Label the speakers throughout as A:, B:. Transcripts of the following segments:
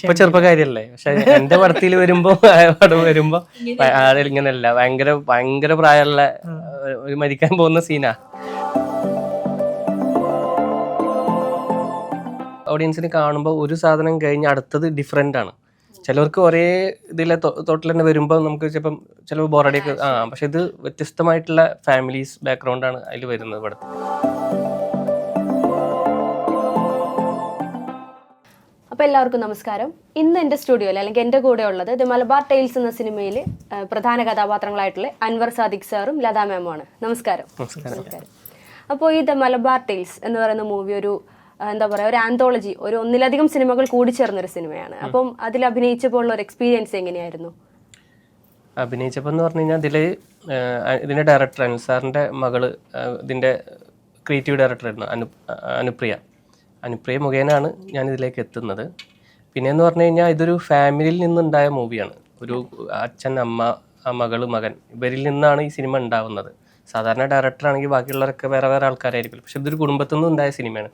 A: ഇപ്പൊ ചെറുപ്പക്കാരിയല്ലേ, പക്ഷെ എന്റെ പടത്തിൽ വരുമ്പോ പടം വരുമ്പോ ഇങ്ങനെയല്ല, ഭയങ്കര ഭയങ്കര പ്രായമുള്ള ഒരു മരിക്കാൻ പോകുന്ന സീനാ. ഓഡിയൻസിന് കാണുമ്പോൾ ഒരു സാധനം കഴിഞ്ഞ് അടുത്തത് ഡിഫറെന്റ് ആണ്. ചിലവർക്ക് ഒരേ ഇതിലെ തൊട്ടിൽ തന്നെ വരുമ്പോൾ നമുക്ക് ചിലപ്പോൾ ബോറടിയൊക്കെ പക്ഷെ ഇത് വ്യത്യസ്തമായിട്ടുള്ള ഫാമിലീസ് ബാക്ക്ഗ്രൗണ്ടാണ് അതിൽ വരുന്നത് പടത്തിൽ.
B: അപ്പോൾ എല്ലാവർക്കും നമസ്കാരം. ഇന്ന് എൻ്റെ സ്റ്റുഡിയോയിൽ അല്ലെങ്കിൽ എൻ്റെ കൂടെ ഉള്ളത് ദ മലബാർ ടെയിൽസ് എന്ന സിനിമയിൽ പ്രധാന കഥാപാത്രങ്ങളായിട്ടുള്ള അൻവർ സാദിഖ് സാറും ലതാ മാമുമാണ്. നമസ്കാരം.
A: നമസ്കാരം.
B: അപ്പോൾ ഈ ദ മലബാർ ടെയിൽസ് എന്ന് പറയുന്ന മൂവി ഒരു എന്താ പറയുക, ഒരു ആന്തോളജി, ഒരു ഒന്നിലധികം സിനിമകൾ കൂടിച്ചേർന്നൊരു സിനിമയാണ്. അപ്പം അതിൽ അഭിനയിച്ചപ്പോൾ ഉള്ള ഒരു എക്സ്പീരിയൻസ് എങ്ങനെയായിരുന്നു?
A: അഭിനയിച്ചപ്പോൾ എന്ന് പറഞ്ഞു കഴിഞ്ഞാൽ ഇതിൻ്റെ ഡയറക്ടർ അനിൽ സാറിൻ്റെ മകള് ഇതിൻ്റെ ക്രിയേറ്റീവ് ഡയറക്ടറായിരുന്നു അനുപ്രിയ മുഖേനാണ് ഞാനിതിലേക്ക് എത്തുന്നത്. പിന്നെയെന്ന് പറഞ്ഞു കഴിഞ്ഞാൽ ഇതൊരു ഫാമിലിയിൽ നിന്നുണ്ടായ മൂവിയാണ്. ഒരു അച്ഛൻ, അമ്മ, മകള്, മകൻ, ഇവരിൽ നിന്നാണ് ഈ സിനിമ ഉണ്ടാവുന്നത്. സാധാരണ ഡയറക്ടറാണെങ്കിൽ ബാക്കിയുള്ളവരൊക്കെ വേറെ വേറെ ആൾക്കാരായിരിക്കും, പക്ഷെ ഇതൊരു കുടുംബത്തിൽ നിന്ന് ഉണ്ടായ സിനിമയാണ്.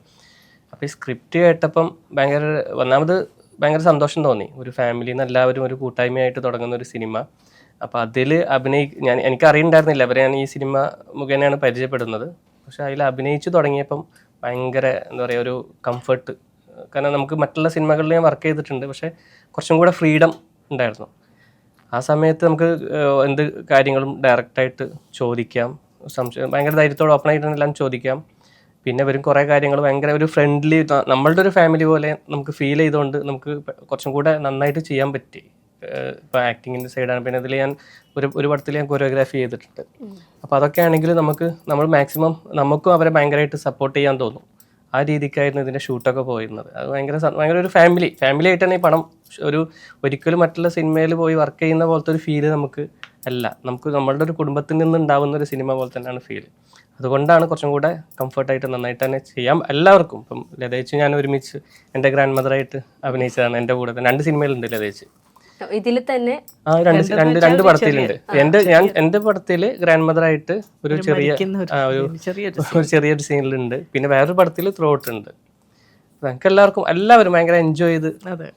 A: അപ്പോൾ ഈ സ്ക്രിപ്റ്റ് കേട്ടപ്പം ഭയങ്കര സന്തോഷം തോന്നി. ഒരു ഫാമിലിയിൽ നിന്ന് എല്ലാവരും ഒരു കൂട്ടായ്മയായിട്ട് തുടങ്ങുന്ന ഒരു സിനിമ. അപ്പോൾ അതിൽ എനിക്ക് അറിയണ്ടായിരുന്നില്ല, അവരെ ഞാൻ ഈ സിനിമ മുഖേനയാണ് പരിചയപ്പെടുന്നത്. പക്ഷെ അതിൽ അഭിനയിച്ച് തുടങ്ങിയപ്പം ഭയങ്കര എന്താ പറയുക, ഒരു കംഫർട്ട്. കാരണം നമുക്ക് മറ്റുള്ള സിനിമകളിൽ ഞാൻ വർക്ക് ചെയ്തിട്ടുണ്ട്, പക്ഷേ കുറച്ചും കൂടെ ഫ്രീഡം ഉണ്ടായിരുന്നു. ആ സമയത്ത് നമുക്ക് എന്ത് കാര്യങ്ങളും ഡയറക്റ്റായിട്ട് ചോദിക്കാം, ഭയങ്കര ധൈര്യത്തോടെ ഓപ്പണായിട്ട് എല്ലാം ചോദിക്കാം. പിന്നെ വരും കുറേ കാര്യങ്ങൾ ഭയങ്കര ഒരു ഫ്രണ്ട്ലി, നമ്മളുടെ ഒരു ഫാമിലി പോലെ നമുക്ക് ഫീൽ ചെയ്തുകൊണ്ട് നമുക്ക് കുറച്ചും കൂടെ നന്നായിട്ട് ചെയ്യാൻ പറ്റി. ഇപ്പോൾ ആക്ടിങ്ങിൻ്റെ സൈഡാണ്. പിന്നെ അതിൽ ഞാൻ ഒരു പടത്തിൽ ഞാൻ കൊറിയോഗ്രാഫി ചെയ്തിട്ടുണ്ട്. അപ്പോൾ അതൊക്കെ ആണെങ്കിൽ നമ്മൾ മാക്സിമം നമുക്കും അവരെ ഭയങ്കരമായിട്ട് സപ്പോർട്ട് ചെയ്യാൻ തോന്നും. ആ രീതിക്കായിരുന്നു ഇതിൻ്റെ ഷൂട്ടൊക്കെ പോയിരുന്നത്. അത് ഭയങ്കര ഒരു ഫാമിലി ആയിട്ടാണ് ഈ പടം. ഒരിക്കലും മറ്റുള്ള സിനിമയിൽ പോയി വർക്ക് ചെയ്യുന്ന പോലത്തെ ഒരു ഫീല് നമുക്ക് അല്ല. നമ്മളുടെ ഒരു കുടുംബത്തിൽ നിന്ന് ഉണ്ടാവുന്ന ഒരു സിനിമ പോലെ തന്നെയാണ് ഫീല്. അതുകൊണ്ടാണ് കുറച്ചും കൂടെ കംഫർട്ടായിട്ട് നന്നായിട്ട് തന്നെ ചെയ്യാം എല്ലാവർക്കും. ഇപ്പം ലതേച്ച് ഞാൻ ഒരുമിച്ച് എൻ്റെ ഗ്രാൻഡ് മദറായിട്ട് അഭിനയിച്ചതാണ്. എൻ്റെ കൂടെ തന്നെ 2 സിനിമയിലുണ്ട് ലതേച്ച്.
B: ഇതിൽ തന്നെ
A: രണ്ട് പടത്തിലുണ്ട്. എന്റെ പടത്തില് ഗ്രാൻഡ് മദർ ആയിട്ട് ഒരു ചെറിയൊരു സീനിലുണ്ട്. പിന്നെ വേറൊരു പടത്തിൽ ത്രൂ ഔട്ട് ഉണ്ട്. ഞങ്ങൾക്ക് എല്ലാവരും ഭയങ്കര എൻജോയ്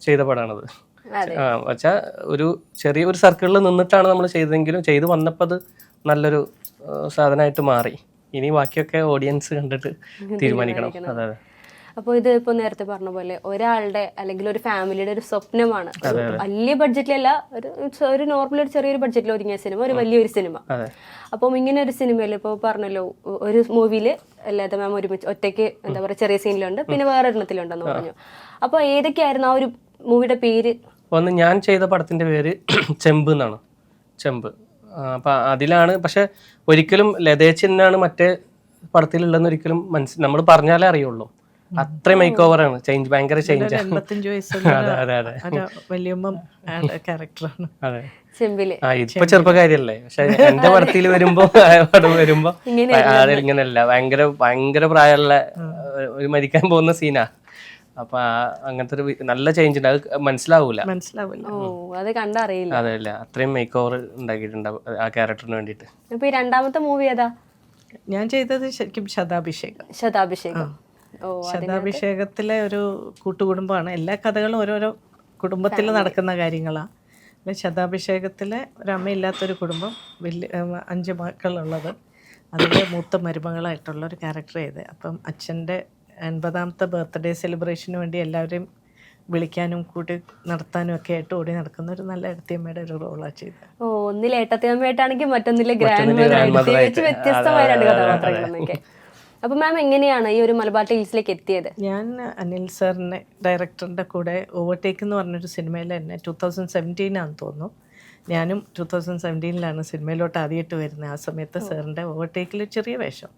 A: ചെയ്ത പടമാണത്. വെച്ചാൽ ഒരു സർക്കിളിൽ നിന്നിട്ടാണ് നമ്മൾ ചെയ്തതെങ്കിലും ചെയ്ത് വന്നപ്പോൾ അത് നല്ലൊരു സാധനമായിട്ട് മാറി. ഇനി ബാക്കിയൊക്കെ ഓഡിയൻസ് കണ്ടിട്ട് തീരുമാനിക്കണം. അതെ.
B: അപ്പോൾ ഇത് ഇപ്പോൾ നേരത്തെ പറഞ്ഞ പോലെ ഒരാളുടെ അല്ലെങ്കിൽ ഒരു ഫാമിലിയുടെ ഒരു സ്വപ്നമാണ്. വലിയ ബഡ്ജറ്റിലല്ല, ഒരു നോർമൽ ഒരു ചെറിയൊരു ബഡ്ജറ്റിൽ ഒതുങ്ങിയ സിനിമ, ഒരു വലിയൊരു സിനിമ. അപ്പം ഇങ്ങനെ ഒരു സിനിമയിൽ ഇപ്പോൾ പറഞ്ഞല്ലോ, ഒരു മൂവിയിൽ ലത മാം ഒരുമിച്ച് ഒറ്റയ്ക്ക് എന്താ പറയുക ചെറിയ സീനിലുണ്ട്, പിന്നെ വേറെ എണ്ണത്തിലുണ്ടെന്ന് പറഞ്ഞു. അപ്പോൾ ഏതൊക്കെയായിരുന്നു ആ ഒരു മൂവിയുടെ പേര്?
A: ഒന്ന് ഞാൻ ചെയ്ത പടത്തിന്റെ പേര് ചെമ്പ് എന്നാണ്. ചെമ്പ്. അപ്പം അതിലാണ്. പക്ഷെ ഒരിക്കലും ലതേച്ചനാണ് മറ്റേ പടത്തിലുള്ളതെന്ന് ഒരിക്കലും നമ്മൾ പറഞ്ഞാലേ അറിയുള്ളൂ. അത്രയും മേക്ക് ഓവറാണ്. ഭയങ്കര ചേഞ്ച്. ഇപ്പൊ ചെറുപ്പക്കാരിയല്ലേ, പക്ഷെ എന്റെ പടത്തിൽ വരുമ്പോ ഇങ്ങനെയല്ല, ഭയങ്കര പ്രായമുള്ള ഒരു മരിക്കാൻ പോകുന്ന സീനാ. അപ്പൊ അങ്ങനത്തെ ഒരു നല്ല ചേഞ്ച് ഉണ്ട്. അത് മനസ്സിലാവൂല.
B: അത് കണ്ടറിയില്ല.
A: അതല്ല, അത്രയും മേക്ക് ഓവർ ഉണ്ടാക്കിയിട്ടുണ്ടാവും ആ ക്യാരക്ടറിന് വേണ്ടിട്ട്.
B: ഇപ്പൊ ഈ രണ്ടാമത്തെ മൂവി ഏതാ?
C: ഞാൻ ചെയ്തത് ശരിക്കും ശതാഭിഷേകം. ശതാഭിഷേകത്തിലെ ഒരു കൂട്ടുകുടുംബമാണ്. എല്ലാ കഥകളും ഓരോരോ കുടുംബത്തിൽ നടക്കുന്ന കാര്യങ്ങളാണ്. ശതാഭിഷേകത്തിലെ ഒരമ്മയില്ലാത്തൊരു കുടുംബം, 5 മക്കളുള്ളത്, അതിൽ മൂത്ത മരുമകളായിട്ടുള്ള ഒരു ക്യാരക്ടർ ചെയ്ത്. അപ്പം അച്ഛൻ്റെ 80ാമത്തെ ബർത്ത്ഡേ സെലിബ്രേഷന് വേണ്ടി എല്ലാവരെയും വിളിക്കാനും കൂട്ടി നടത്താനും ഒക്കെ ആയിട്ട് ഓടി നടക്കുന്ന ഒരു നല്ല ഏട്ടത്തിയമ്മയുടെ ഒരു റോളാണ് ചെയ്തത്.
B: ഒന്നിലെ ഏട്ടത്തിയമ്മയായിട്ടാണെങ്കിൽ മറ്റൊന്നിലെ ഗ്രാൻഡ് മദറായിട്ട് വ്യത്യസ്തമായ 2 കഥാപാത്രങ്ങളൊക്കെ. അപ്പോൾ മാം എങ്ങനെയാണ് ഈ ഒരു മലബാർ ടെയിൽസിലേക്ക് എത്തിയത്?
C: ഞാൻ അനിൽ സാറിൻ്റെ ഡയറക്ടറിൻ്റെ കൂടെ ഓവർടേക്ക് എന്ന് പറഞ്ഞൊരു സിനിമയിൽ തന്നെ 2017 തോന്നുന്നു. ഞാനും 2017 സിനിമയിലോട്ട് ആദ്യമായിട്ട് വരുന്നത്. ആ സമയത്ത് സാറിൻ്റെ ഓവർടേക്കിൽ ചെറിയ വേഷം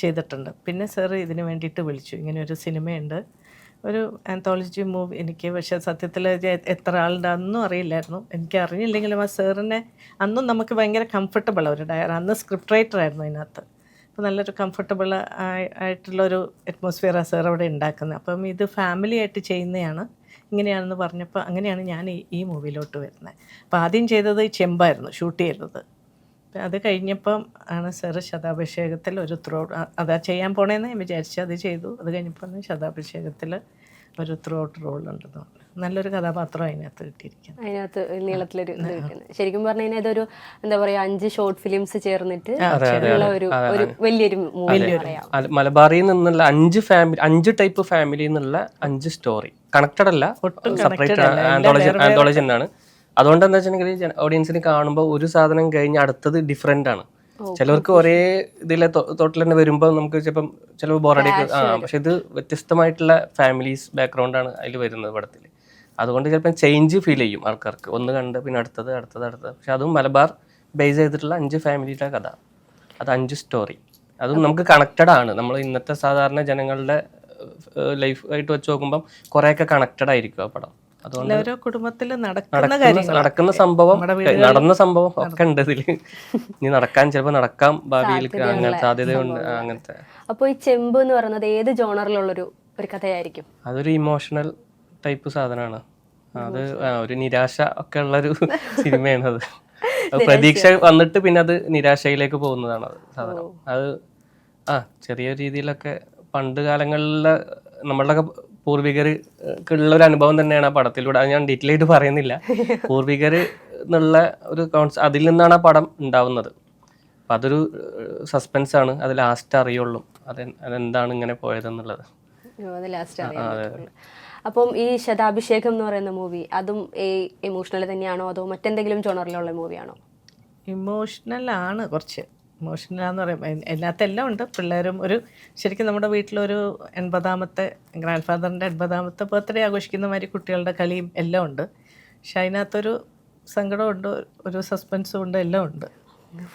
C: ചെയ്തിട്ടുണ്ട്. പിന്നെ സാർ ഇതിന് വേണ്ടിയിട്ട് വിളിച്ചു, ഇങ്ങനെ ഒരു സിനിമയുണ്ട്, ഒരു ആന്തോളജി മൂവി. എനിക്ക് പക്ഷേ സത്യത്തിൽ എത്ര ആളുണ്ട് അതൊന്നും അറിയില്ലായിരുന്നു. എനിക്ക് അറിഞ്ഞില്ലെങ്കിലും ആ സാറിനെ അന്നും നമുക്ക് ഭയങ്കര കംഫർട്ടബിളാണ്. അന്ന് സ്ക്രിപ്റ്റ് റൈറ്റർ ആയിരുന്നു അതിനകത്ത്. അപ്പോൾ നല്ലൊരു കംഫർട്ടബിൾ ആയിട്ടുള്ളൊരു അറ്റ്മോസ്ഫിയറാണ് സാർ അവിടെ ഉണ്ടാക്കുന്നത്. അപ്പം ഇത് ഫാമിലി ആയിട്ട് ചെയ്യുന്നതാണ്, ഇങ്ങനെയാണെന്ന് പറഞ്ഞപ്പോൾ അങ്ങനെയാണ് ഞാൻ ഈ മൂവിയിലോട്ട് വരുന്നത്. അപ്പോൾ ആദ്യം ചെയ്തത് ചെമ്പായിരുന്നു ഷൂട്ട് ചെയ്തത്. അത് കഴിഞ്ഞപ്പം ആണ് സാറ് ശതാഭിഷേകത്തിൽ ഒരു അതാ ചെയ്യാൻ പോണേന്ന് ഞാൻ വിചാരിച്ചു. അത് ചെയ്തു. അത് കഴിഞ്ഞപ്പോൾ ശതാഭിഷേകത്തിൽ ഒരു ത്രൂ ഔട്ട് റോളുണ്ടെന്ന് പറഞ്ഞു. നല്ലൊരു കഥാപാത്രം അതിനകത്ത് കിട്ടിയിരിക്കുന്നത്.
B: അതിനകത്ത് നീളത്തിലൊരു ഇത് കിട്ടുന്നത് ശരിക്കും പറഞ്ഞു കഴിഞ്ഞാൽ ഇതൊരു എന്താ പറയാ 5 ഷോർട്ട് ഫിലിംസ് ചേർന്നിട്ട് ഉള്ള ഒരു വലിയൊരു മൂവി പറയാം.
A: മലബാറിൽ നിന്നുള്ള 5 ടൈപ്പ് ഫാമിലി എന്നുള്ള 5 സ്റ്റോറി കണക്റ്റഡ് അല്ല, സെപ്പറേറ്റ് ആന്തോളജി തന്നെയാണ്. അതുകൊണ്ട് എന്താ വെച്ചിട്ടുണ്ടെങ്കിൽ ഓഡിയൻസിന് കാണുമ്പോൾ ഒരു സാധനം കഴിഞ്ഞ് അടുത്തത് ഡിഫറെന്റ് ആണ്. ചിലവർക്ക് ഒരേ ഇതിലെ തൊട്ടിൽ തന്നെ വരുമ്പോൾ നമുക്ക് ചിലപ്പോൾ ബോറടിയൊക്കെ പക്ഷെ ഇത് വ്യത്യസ്തമായിട്ടുള്ള ഫാമിലീസ് ബാക്ക്ഗ്രൗണ്ടാണ് അതിൽ വരുന്നത് പടത്തിൽ. അതുകൊണ്ട് ചിലപ്പോൾ ചേഞ്ച് ഫീൽ ചെയ്യും ആൾക്കാർക്ക്, ഒന്ന് കണ്ട് പിന്നെ അടുത്തത്. പക്ഷെ അതും മലബാർ ബേസ് ചെയ്തിട്ടുള്ള 5 ഫാമിലിയുടെ കഥ, അത് 5 സ്റ്റോറി. അതും നമുക്ക് കണക്റ്റഡ് ആണ്. നമ്മൾ ഇന്നത്തെ സാധാരണ ജനങ്ങളുടെ ലൈഫ് ആയിട്ട് വെച്ച് നോക്കുമ്പോൾ കുറേയൊക്കെ കണക്റ്റഡ് ആയിരിക്കും ആ പടം. അതുകൊണ്ട്
C: ഓരോ കുടുംബത്തിൽ
A: നടക്കുന്ന സംഭവം, നടന്ന സംഭവം ഒക്കെ ഉണ്ട് ഇതില്. ഇനി ചിലപ്പോൾ നടക്കാം ഭാവിയിൽ, അങ്ങനെ സാധ്യതയുണ്ട് അങ്ങനത്തെ.
B: അപ്പോൾ ഈ ചെമ്പ് എന്ന് പറയുന്നത് ഏത് ജോണറിലുള്ളൊരു കഥയായിരിക്കും?
A: അതൊരു ഇമോഷണൽ ടൈപ്പ് സാധനമാണ്. അത് ഒരു നിരാശ ഒക്കെ ഉള്ളൊരു സിനിമയാണ് അത്. പ്രതീക്ഷ വന്നിട്ട് പിന്നെ അത് നിരാശയിലേക്ക് പോകുന്നതാണ് അത് സാധനം. അത് ചെറിയ രീതിയിലൊക്കെ പണ്ട് കാലങ്ങളിലെ നമ്മളുടെ പൂർവികർക്കുള്ള ഒരു അനുഭവം തന്നെയാണ് ആ പടത്തിലൂടെ. അത് ഞാൻ ഡീറ്റെയിൽ ആയിട്ട് പറയുന്നില്ല. പൂർവികർ എന്നുള്ള ഒരു അതിൽ നിന്നാണ് ആ പടം ഉണ്ടാവുന്നത്. അപ്പം അതൊരു സസ്പെൻസ് ആണ്. അത് ലാസ്റ്റ് അറിയുള്ളൂ അതെന്താണ് ഇങ്ങനെ പോയതെന്നുള്ളത്.
B: അപ്പം ഈ ശതാഭിഷേകം എന്ന് പറയുന്ന മൂവി അതും ഇമോഷണൽ തന്നെയാണോ അതോ മറ്റെന്തെങ്കിലും ജോണറിലുള്ള മൂവിയാണോ?
C: ഇമോഷണൽ ആണ്, കുറച്ച് ഇമോഷണലാന്ന് പറയുമ്പോൾ എല്ലാം ഉണ്ട്. പിള്ളേരും ശരിക്കും നമ്മുടെ വീട്ടിലൊരു 80ാമത്തെ ഗ്രാൻഡ് ഫാദറിൻ്റെ 80ാമത്തെ ബർത്ത്ഡേ ആഘോഷിക്കുന്ന മാതിരി കുട്ടികളുടെ കളിയും എല്ലാം ഉണ്ട്. പക്ഷെ അതിനകത്തൊരു സങ്കടമുണ്ട്, ഒരു സസ്പെൻസും ഉണ്ട്, എല്ലാം ഉണ്ട്.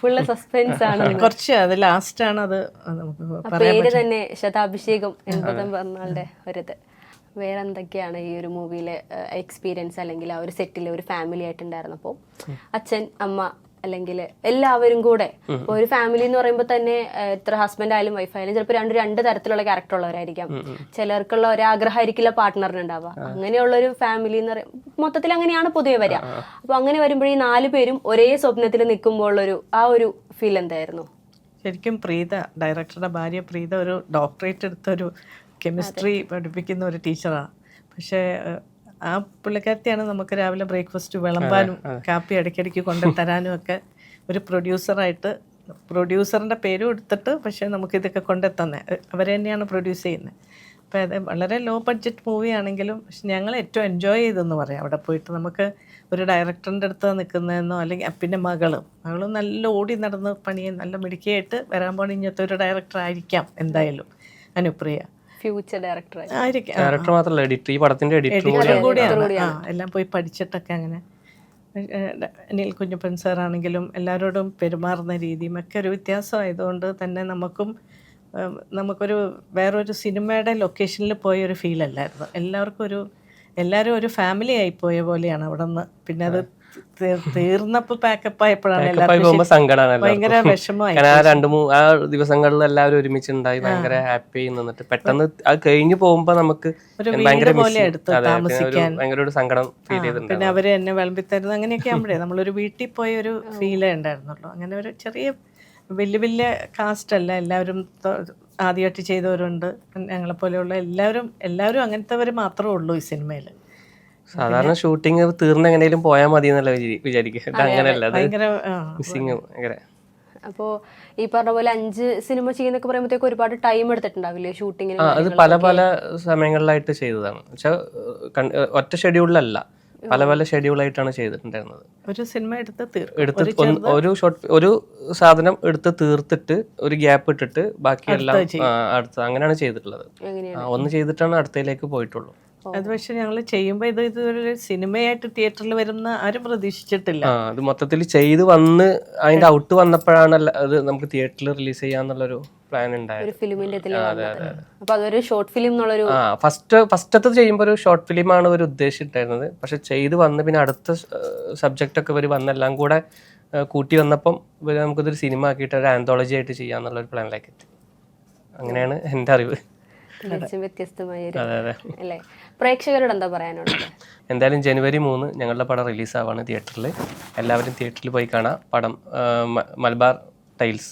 B: ഫുള്ള് സസ്പെൻസ് ആണ്.
C: കുറച്ച് അത് ലാസ്റ്റാണ്. അത്
B: പേര് തന്നെ ശതാഭിഷേകം 80 പറഞ്ഞാളുടെ ഒരിത്. വേറെ എന്തൊക്കെയാണ് ഈ ഒരു മൂവിയിലെ എക്സ്പീരിയൻസ് അല്ലെങ്കിൽ ആ ഒരു സെറ്റിൽ ഒരു ഫാമിലി ആയിട്ടുണ്ടായിരുന്നപ്പോൾ അച്ഛൻ അമ്മ അല്ലെങ്കിൽ എല്ലാവരും കൂടെ ഒരു ഫാമിലി എന്ന് പറയുമ്പോൾ തന്നെ എത്ര ഹസ്ബൻഡ് ആയാലും വൈഫ് ആയാലും ചിലപ്പോൾ രണ്ട് തരത്തിലുള്ള ക്യാരക്ടർ ഉള്ളവരായിരിക്കാം. ചിലർക്കുള്ള ഒരാഗ്രഹമായിരിക്കില്ല പാർട്ട്ണറിന് ഉണ്ടാവുക. അങ്ങനെയുള്ള ഒരു ഫാമിലി എന്ന് പറയും മൊത്തത്തിൽ അങ്ങനെയാണ് പൊതുവെ വരിക. അപ്പൊ അങ്ങനെ വരുമ്പോൾ ഈ 4 പേരും ഒരേ സ്വപ്നത്തിൽ നിൽക്കുമ്പോൾ ആ ഒരു ഫീൽ എന്തായിരുന്നു?
C: ശരിക്കും പ്രീത, ഡയറക്ടറുടെ ഭാര്യ പ്രീത, ഒരു ഡോക്ടറേറ്റ് എടുത്തൊരു കെമിസ്ട്രി പഠിപ്പിക്കുന്ന ഒരു ടീച്ചറാണ്. പക്ഷേ ആ പുള്ളിക്കാരത്തിയാണ് നമുക്ക് രാവിലെ ബ്രേക്ക്ഫാസ്റ്റ് വിളമ്പാനും കാപ്പി ഇടയ്ക്കിടയ്ക്ക് കൊണ്ടുതരാനും ഒക്കെ ഒരു പ്രൊഡ്യൂസറിൻ്റെ പേരും എടുത്തിട്ട് പക്ഷേ നമുക്കിതൊക്കെ കൊണ്ടെത്തുന്നത് അവർ തന്നെയാണ് പ്രൊഡ്യൂസ് ചെയ്യുന്നത്. അപ്പോൾ അത് വളരെ ലോ ബഡ്ജറ്റ് മൂവി ആണെങ്കിലും പക്ഷെ ഞങ്ങൾ ഏറ്റവും എൻജോയ് ചെയ്തെന്ന് പറയാം. അവിടെ പോയിട്ട് നമുക്ക് ഒരു ഡയറക്ടറിൻ്റെ അടുത്ത് നിൽക്കുന്നതെന്നോ അല്ലെങ്കിൽ പിന്നെ മകളും നല്ല ഓടി നടന്ന് പണിയെ നല്ല മിടുക്കിയായിട്ട് വരാൻ പോണ ഇങ്ങനത്തെ ഒരു ഡയറക്ടർ ആയിരിക്കാം എന്തായാലും അനുപ്രിയ.
B: ഫ്യൂച്ചർ ഡയറക്ടർ
A: മാത്രമല്ല എഡിറ്റർ, ഈ പടത്തിന്റെ എഡിറ്റർ
C: കൂടിയാണ്. എല്ലാം പോയി പഠിച്ചിട്ടൊക്കെ അങ്ങനെ. അനിൽ കുഞ്ഞപ്പൻ സാറാണെങ്കിലും എല്ലാവരോടും പെരുമാറുന്ന രീതിയും ഒക്കെ ഒരു വ്യത്യാസമായതുകൊണ്ട് തന്നെ നമുക്കൊരു വേറൊരു സിനിമയുടെ ലൊക്കേഷനിൽ പോയ ഒരു ഫീൽ അല്ലായിരുന്നു. എല്ലാവരും ഒരു ഫാമിലി ആയിപ്പോയ പോലെയാണ് അവിടെ നിന്ന്. പിന്നെ അത് തീർന്നപ്പോൾ പാക്കപ്പ് ആയപ്പോഴാണ് ഭയങ്കര വിഷമമായി.
A: ആ ദിവസങ്ങളിൽ എല്ലാവരും ഒരുമിച്ചുണ്ടായി ഭയങ്കര ഹാപ്പി നിന്നിട്ട് പെട്ടെന്ന് അത് കഴിഞ്ഞു പോകുമ്പോ നമുക്ക് ഭയങ്കര ഭയങ്കര ഒരു സങ്കടം ഫീൽ ചെയ്തിട്ടുണ്ട്.
C: പിന്നെ അവര് എന്നെ വിളമ്പിത്തരുന്നു അങ്ങനെയൊക്കെ ആകുമ്പോഴേ നമ്മളൊരു വീട്ടിൽ പോയ ഒരു ഫീലേ ഉണ്ടായിരുന്നുള്ളൂ. അങ്ങനെ ഒരു ചെറിയ വലിയ കാസ്റ്റ് അല്ല, എല്ലാവരും ആദ്യമായിട്ട് ചെയ്തവരുണ്ട്. ഞങ്ങളെപ്പോലെയുള്ള എല്ലാവരും അങ്ങനത്തെവർ മാത്രമേ ഉള്ളൂ ഈ സിനിമയിൽ.
A: സാധാരണ ഷൂട്ടിങ് തീർന്ന് എങ്ങനെയും പോയാൽ മതി എന്നല്ല വിചാരിക്കുക. അങ്ങനെയല്ല, മിസ്സിങ് ഭയങ്കര.
B: അപ്പോൾ ഈ പറഞ്ഞ പോലെ 5 സിനിമ ചെയ്യുന്നൊക്കെ പറയുമ്പോഴത്തേക്ക് ഒരുപാട് ടൈം എടുത്തിട്ടുണ്ടാവില്ലേ ഷൂട്ടിങ്ങിന്?
A: അത് പല സമയങ്ങളിലായിട്ട് ചെയ്തതാണ്. പക്ഷെ ഒറ്റ ഷെഡ്യൂളിലല്ല, പല ഷെഡ്യൂളായിട്ടാണ് ചെയ്തിട്ടുണ്ടായിരുന്നത്.
C: ഒരു സിനിമ
A: ഒരു സാധനം എടുത്ത് തീർത്തിട്ട് ഒരു ഗ്യാപ്പ് ഇട്ടിട്ട് ബാക്കിയെല്ലാം അടുത്ത അങ്ങനെയാണ് ചെയ്തിട്ടുള്ളത്. ഒന്ന് ചെയ്തിട്ടാണ് അടുത്തയിലേക്ക് പോയിട്ടുള്ളൂ.
C: അത് പക്ഷെ ഞങ്ങൾ ചെയ്യുമ്പോൾ ഇതൊരു സിനിമയായിട്ട് തിയേറ്ററിൽ വരുന്ന ആരും പ്രതീക്ഷിച്ചിട്ടില്ല.
A: അത് മൊത്തത്തിൽ ചെയ്ത് വന്ന് അതിന്റെ ഔട്ട് വന്നപ്പോഴാണ് അത് നമുക്ക് തിയേറ്ററിൽ റിലീസ് ചെയ്യാന്നുള്ളൊരു പ്ലാൻ ഉണ്ടായത്. ഫസ്റ്റത്തെ ചെയ്യുമ്പോൾ ഒരു ഷോർട്ട് ഫിലിമാണ് ഒരു ഉദ്ദേശിച്ചിട്ടായിരുന്നത്. പക്ഷെ ചെയ്ത് വന്ന് പിന്നെ അടുത്ത സബ്ജക്റ്റ് ഒക്കെ ഇവർ വന്നെല്ലാം കൂടെ കൂട്ടി വന്നപ്പം ഇവർ നമുക്കിതൊരു സിനിമ ആക്കിയിട്ട് ഒരു ആന്തോളജി ആയിട്ട് ചെയ്യാന്നുള്ളൊരു പ്ലാനിലേക്ക് എത്തി. അങ്ങനെയാണ് എൻ്റെ അറിവ്.
B: പ്രേക്ഷകരോട് എന്താ പറയാനുള്ളത്?
A: എന്തായാലും ജനുവരി 3 ഞങ്ങളുടെ പടം റിലീസാവാണ് തിയേറ്ററിൽ. എല്ലാവരും തിയേറ്ററിൽ പോയി കാണാം പടം. മലബാർ ടൈൽസ്.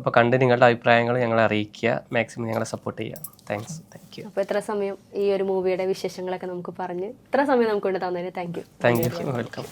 A: അപ്പോൾ കണ്ട് നിങ്ങളുടെ അഭിപ്രായങ്ങൾ ഞങ്ങളെ അറിയിക്കുക, മാക്സിമം ഞങ്ങളെ സപ്പോർട്ട് ചെയ്യുക. താങ്ക്സ്.
C: Thank you.
B: അപ്പോൾ ഇത്ര സമയം ഈ ഒരു മൂവിയുടെ വിശേഷങ്ങളൊക്കെ നമുക്ക് പറഞ്ഞ് ഇത്ര സമയം നമുക്ക് കൊണ്ട് തന്നതിന് thank you.
A: Thank you. Welcome.